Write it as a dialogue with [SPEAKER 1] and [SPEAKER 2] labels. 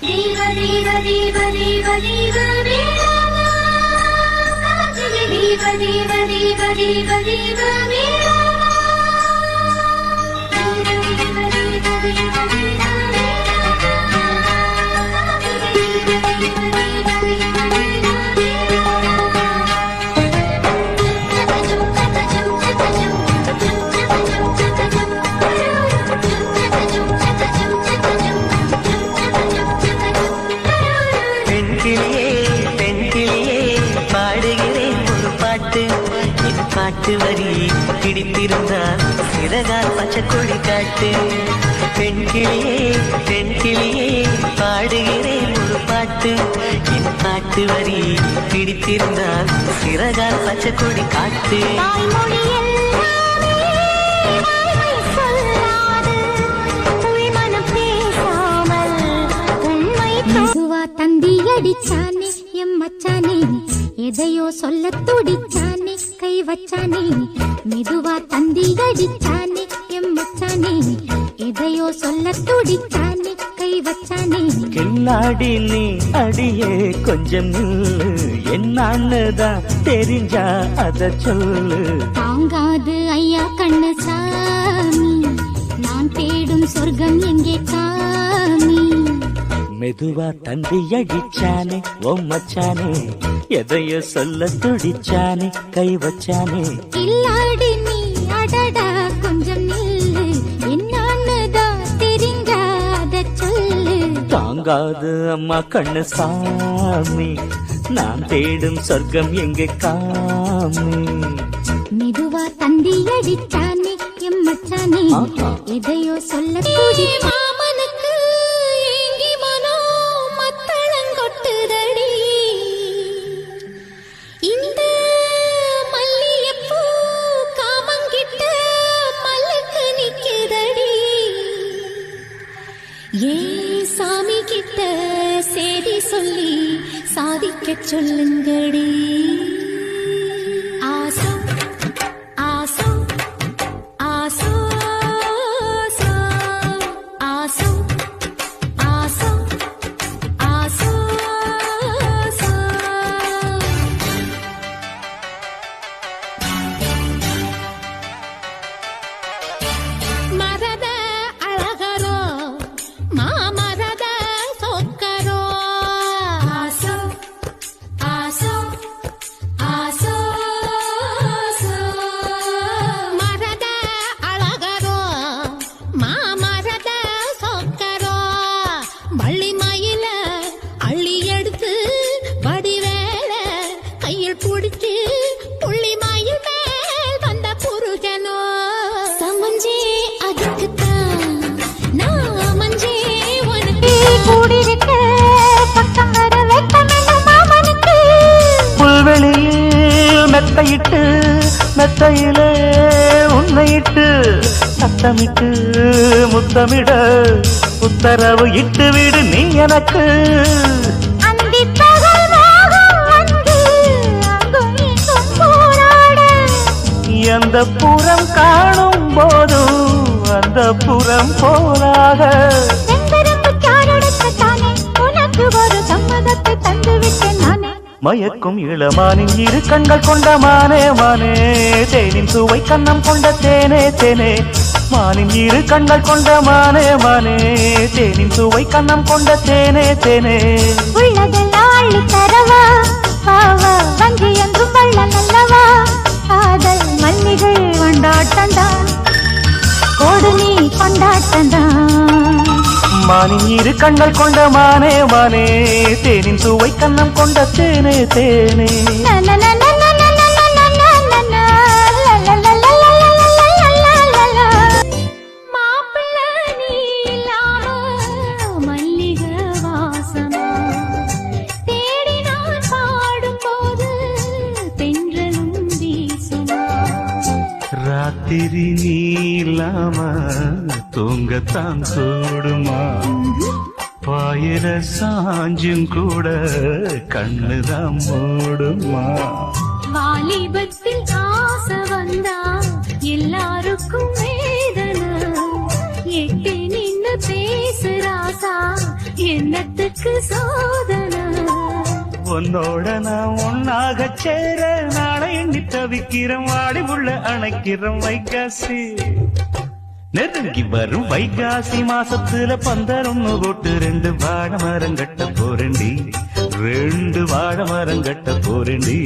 [SPEAKER 1] தேவ தேவ தேவ தேவ தேவ வேளாளா தேவ தேவ தேவ தேவ தேவ வேளாளா
[SPEAKER 2] பாட்டு வரி பிடித்திருந்தால் சிறகால் பச்சைக்கொடி காட்டு. பெண் கிளியே பாடுகிறேன் ஒரு பாட்டு. என் பாட்டு வரி பிடித்திருந்தால் சிறகால் பச்சைக்கொடி காட்டு.
[SPEAKER 1] தந்தி அடிச்சானே எம்மச்சானே எதையோ சொல்ல துடிச்சானே கை வச்சானே மெதுவா தந்தி அடிச்சானே எம்மச்சானே எதையோ சொல்ல துடிச்சானே கை வச்சானே.
[SPEAKER 2] கில்லாடி நீ அடியே கொஞ்சம் என்னன்னுதான் தெரிஞ்சா அத சொல்லு.
[SPEAKER 1] தாங்காது ஐயா கண்ணு சாமி நான் தேடும் சொர்க்கம் எங்கே காமி.
[SPEAKER 2] மெதுவா தந்தி அடிச்சானே மச்சானே எதையோ சொல்ல துடிச்சானே கை வச்சானே.
[SPEAKER 1] கில்லாடி நீ அடடா கொஞ்சம் நில்லு என்னன்னுதான் தெரிஞ்சாத சொல்லு.
[SPEAKER 2] தாங்காது அம்மா கண்ணு சாமி நான் தேடும் சொர்க்கம் எங்கே காமி.
[SPEAKER 1] மெதுவா தந்தி அடிச்சானே எம்மச்சானே எதையோ சொல்ல துடிச்சானே. சாமி கிட்ட சேதி சொல்லி சாதிக்க சொல்லுங்கடி. ஆசோ ஆசோ ஆசோ ஆசோ ஆசோ ஆசோ மரத அழகரோ மாமரத சொக்கரோ. ஆசோ ஆசோ ஆசோ மரத அழகரோ மாமரத சொக்கரோ. வள்ளி மயில அள்ளி எடுத்து வடிவேல கையில் பிடிச்சு புள்ளி மயில் மேல் வந்த புருஷனோ. சமஞ்சே அதுக்குத்தான் நான் மஞ்சே உனக்கு கூடிருக்க பக்கம் வர வெட்டமென்னும் மாமனுக்கு.
[SPEAKER 2] புல்வெளியில் மெத்தையிட்டு மெத்தையிலே உன்னையிட்டு சத்தமிட்டு முத்தமிட உத்தரவு இட்டு விடு நீ எனக்கு.
[SPEAKER 1] அந்தி பகல் மோகம் வந்து அங்கும் இங்கும் போராட.
[SPEAKER 2] எந்த புறம் காணும் போதும் அந்த புறம் போலாக.
[SPEAKER 1] செந்தரும்பு சாரடுக்கத்தானே உனக்கு ஒரு சம்மதத்தை தந்து விட்டேன் நானே.
[SPEAKER 2] மயக்கும் இளமானின் இரு கண்கள் கொண்ட மானே மானே தேனின் சுவை கண்ணம் கொண்ட தேனே தேனே. மானின் இரு கண்கள் கொண்ட மானே மானே தேனின் சுவை கண்ணம் கொண்ட தேனே தேனே.
[SPEAKER 1] உள்ளதெல்லாம் அள்ளி தரவா பாவா வஞ்சி என்றும் வள்ள நல்லவா. காதல் மல்லிகள் கொண்டாட்டந்தான் கோடு நீ கொண்டாட்டந்தான்.
[SPEAKER 2] மானின் இரு கண்கள் கொண்ட மானே மானே தேனின் சுவை கண்ணம் கொண்ட தேனே தேனே.
[SPEAKER 1] மாப்பிள்ள நீ இல்லாம மல்லிகை வாசமா தேடி நான் பாடும் போது தென்றலும் வீசுமா.
[SPEAKER 2] ராத்திரி நீ இல்லாம தூங்கத்தான் கூடுமா. பாயிர சாஞ்சும் கூட கண்ணுதான் மூடுமா.
[SPEAKER 1] வாலிபத்தில் ஆசை வந்தா எல்லாருக்கும் வேதனை. எட்டி நின்னு பேசுறாசா என்னத்துக்கு சோதனை
[SPEAKER 2] உன்னோட நான் ஒன்னாக சேர நாளை எண்ணி தவிக்கிறோம் வாடி உள்ள அணைக்கிறோம் வைகாசி நெருங்கி வரும் வைகாசி மாசத்துல பந்தரொன்னு போட்டு 2 வாழை மரம் கட்ட போறேண்டி 2 வாழை மரம் கட்ட போறேண்டி